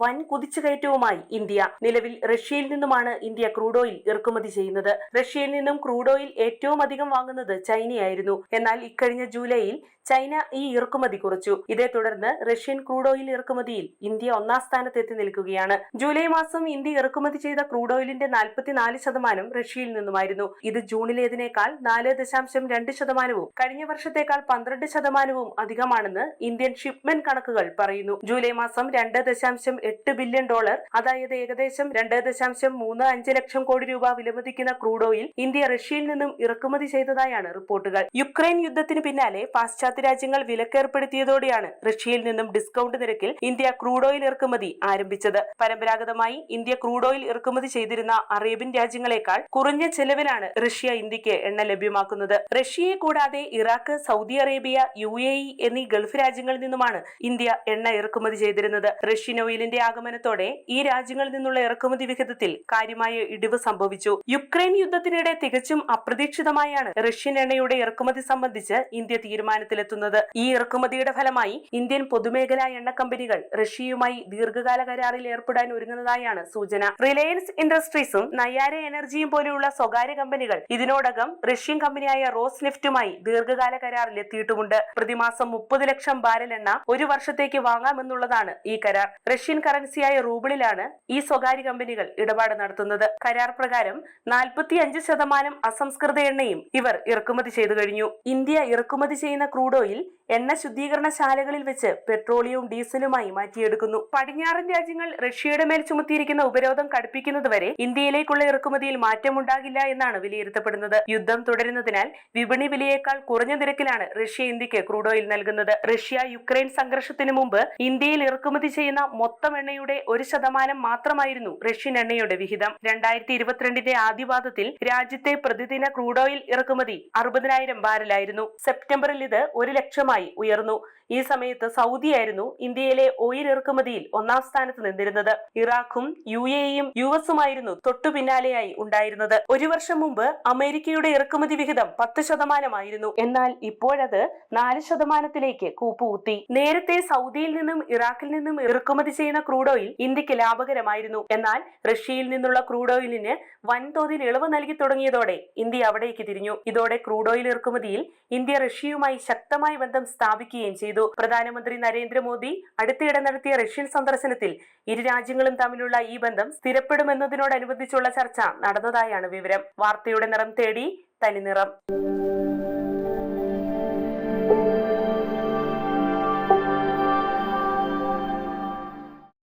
വൻ കുതിച്ചുകയറ്റവുമായി ഇന്ത്യ. നിലവിൽ റഷ്യയിൽ നിന്നുമാണ് ഇന്ത്യ ക്രൂഡ് ഓയിൽ ഇറക്കുമതി ചെയ്യുന്നത്. റഷ്യയിൽ നിന്നും ക്രൂഡ് ഓയിൽ ഏറ്റവും അധികം വാങ്ങുന്നത് ചൈനയായിരുന്നു. എന്നാൽ ഇക്കഴിഞ്ഞ ജൂലൈയിൽ ചൈന ഈ ഇറക്കുമതി കുറച്ചു. ഇതേ തുടർന്ന് റഷ്യൻ ക്രൂഡ് ഓയിൽ ഇറക്കുമതിയിൽ ഇന്ത്യ ഒന്നാം സ്ഥാനത്ത് എത്തി നിൽക്കുകയാണ്. ജൂലൈ മാസം ഇന്ത്യ ഇറക്കുമതി ചെയ്ത ക്രൂഡ് ഓയിലിന്റെ 44% റഷ്യയിൽ നിന്നുമായിരുന്നു. ഇത് ജൂണിലേതിനേക്കാൾ 4.2% കഴിഞ്ഞ വർഷത്തേക്കാൾ 12% അധികമാണെന്ന് ഇന്ത്യൻ ഷിപ്മെന്റ് കണക്കുകൾ പറയുന്നു. ജൂലൈ മാസം $2.8 ബില്യൺ, അതായത് ഏകദേശം 2.35 ലക്ഷം കോടി രൂപ വിലമതിക്കുന്ന ക്രൂഡ് ഓയിൽ ഇന്ത്യ റഷ്യയിൽ നിന്നും ഇറക്കുമതി ചെയ്തതായാണ് റിപ്പോർട്ടുകൾ. യുക്രൈൻ യുദ്ധത്തിന് പിന്നാലെ പാശ്ചാത്യ രാജ്യങ്ങൾ വിലക്കേർപ്പെടുത്തിയതോടെയാണ് റഷ്യയിൽ നിന്നും ഡിസ്കൗണ്ട് നിരക്കിൽ ഇന്ത്യ ക്രൂഡ് ഓയിൽ ഇറക്കുമതി ആരംഭിച്ചത്. പരമ്പരാഗതമായി ഇന്ത്യ ക്രൂഡ് ഓയിൽ ഇറക്കുമതി ചെയ്തിരുന്ന അറേബ്യൻ രാജ്യങ്ങളെക്കാൾ കുറഞ്ഞ ചെലവിലാണ് റഷ്യ ഇന്ത്യക്ക് എണ്ണ ലഭ്യമാക്കുന്നത്. റഷ്യയെ കൂടാതെ ഇറാഖ്, സൗദി അറേബ്യ, UAE എന്നീ ഗൾഫ് രാജ്യങ്ങളിൽ നിന്നുമാണ് ഇന്ത്യ എണ്ണ ഇറക്കുമതി ചെയ്തിരുന്നത്. റഷ്യൻ ഓയിലിന്റെ ആഗമനത്തോടെ ഈ രാജ്യങ്ങളിൽ നിന്നുള്ള ഇറക്കുമതി വിഹിതത്തിൽ കാര്യമായ ഇടിവ് സംഭവിച്ചു. യുക്രൈൻ യുദ്ധത്തിനിടെ തികച്ചും അപ്രതീക്ഷിതമായാണ് റഷ്യൻ എണ്ണയുടെ ഇറക്കുമതി സംബന്ധിച്ച് ഇന്ത്യ തീരുമാനത്തിലെത്തുന്നത്. ഈ ഇറക്കുമതിയുടെ ഫലമായി ഇന്ത്യൻ പൊതുമേഖലാ എണ്ണ കമ്പനികൾ റഷ്യയുമായി ദീർഘകാല കരാറിൽ ഏർപ്പെടാൻ ഒരുങ്ങുന്നതായാണ് സൂചന. റിലയൻസ് ഇൻഡസ്ട്രീസും നയാര എനർജിയും പോലെയുള്ള സ്വകാര്യ കമ്പനികൾ ഇതിനോടകം റഷ്യൻ കമ്പനിയായ റോസ് നെഫ്റ്റുമായി ദീർഘകാല കരാറിൽ എത്തിയിട്ടുമുണ്ട്. പ്രതിമാസം 30 ലക്ഷം ബാരൽ എണ്ണ ഒരു വർഷത്തേക്ക് വാങ്ങാമെന്നുള്ളതാണ് ഈ കരാർ. റഷ്യൻ കറൻസിയായ റൂബിളിലാണ് ഈ സ്വകാര്യ കമ്പനികൾ ഇടപാട് നടത്തുന്നത്. കരാർ പ്രകാരം 45% അസംസ്കൃത എണ്ണയും ഇവർ ഇറക്കുമതി ചെയ്തു കഴിഞ്ഞു. ഇന്ത്യ ഇറക്കുമതി ചെയ്യുന്ന ക്രൂഡ് ഓയിൽ എണ്ണ ശുദ്ധീകരണശാലകളിൽ വെച്ച് പെട്രോളിയവും ഡീസലുമായി മാറ്റിയെടുക്കുന്നു. പടിഞ്ഞാറൻ രാജ്യങ്ങൾ റഷ്യയുടെ മേൽ ചുമത്തിയിരിക്കുന്ന ഉപരോധം കടുപ്പിക്കുന്നതുവരെ ഇന്ത്യയിലേക്കുള്ള ഇറക്കുമതിയിൽ മാറ്റമുണ്ടാകില്ല എന്നാണ് വിലയിരുത്തപ്പെടുന്നത്. യുദ്ധം തുടരുന്നതിനാൽ വിപണി വിലയേക്കാൾ കുറഞ്ഞ നിരക്കിലാണ് റഷ്യ ഇന്ത്യക്ക് ക്രൂഡ് ഓയിൽ നൽകുന്നത്. റഷ്യ യുക്രൈൻ സംഘർഷത്തിന് മുമ്പ് ഇന്ത്യയിൽ ഇറക്കുമതി ചെയ്യുന്ന മൊത്തം എണ്ണയുടെ 1% മാത്രമായിരുന്നു റഷ്യൻ എണ്ണയുടെ വിഹിതം. 2022 ആദ്യപാദത്തിൽ രാജ്യത്തെ പ്രതിദിന ക്രൂഡ് ഓയിൽ ഇറക്കുമതി 60,000 ബാരലായിരുന്നു. സെപ്റ്റംബറിൽ ഇത് 1 ലക്ഷമായി ഉയർന്നു. ഈ സമയത്ത് സൗദിയായിരുന്നു ഇന്ത്യയിലെ ഓയിൽ ഇറക്കുമതിയിൽ ഒന്നാം സ്ഥാനത്ത് നിന്നിരുന്നത്. ഇറാഖും UAEയും US-ഉമായിരുന്നു തൊട്ടു പിന്നാലെയായി ഉണ്ടായിരുന്നത്. ഒരു വർഷം മുമ്പ് അമേരിക്കയുടെ ഇറക്കുമതി വിഹിതം 10% എന്നാൽ ഇപ്പോഴത് 4% കൂപ്പുകുത്തി. നേരത്തെ സൗദിയിൽ നിന്നും ഇറാഖിൽ നിന്നും ഇറക്കുമതി ചെയ്യുന്ന ക്രൂഡ് ഓയിൽ ഇന്ത്യക്ക് ലാഭകരമായിരുന്നു. എന്നാൽ റഷ്യയിൽ നിന്നുള്ള ക്രൂഡ് ഓയിലിന് വൻതോതിൽ ഇളവ് നൽകി തുടങ്ങിയതോടെ ഇന്ത്യ അവിടേക്ക് തിരിഞ്ഞു. ഇതോടെ ക്രൂഡ് ഓയിൽ ഇറക്കുമതിയിൽ ഇന്ത്യ റഷ്യയുമായി ശക്തമായ ബന്ധം സ്ഥാപിക്കുകയും ചെയ്തു. പ്രധാനമന്ത്രി നരേന്ദ്രമോദി അടുത്തിടെ നടത്തിയ റഷ്യൻ സന്ദർശനത്തിൽ ഇരു രാജ്യങ്ങളും തമ്മിലുള്ള ഈ ബന്ധം സ്ഥിരപ്പെടുമെന്നതിനോടനുബന്ധിച്ചുള്ള ചർച്ച നടന്നതായാണ് വിവരം. വാർത്തയുടെ നിറം തേടി തനിനിറം.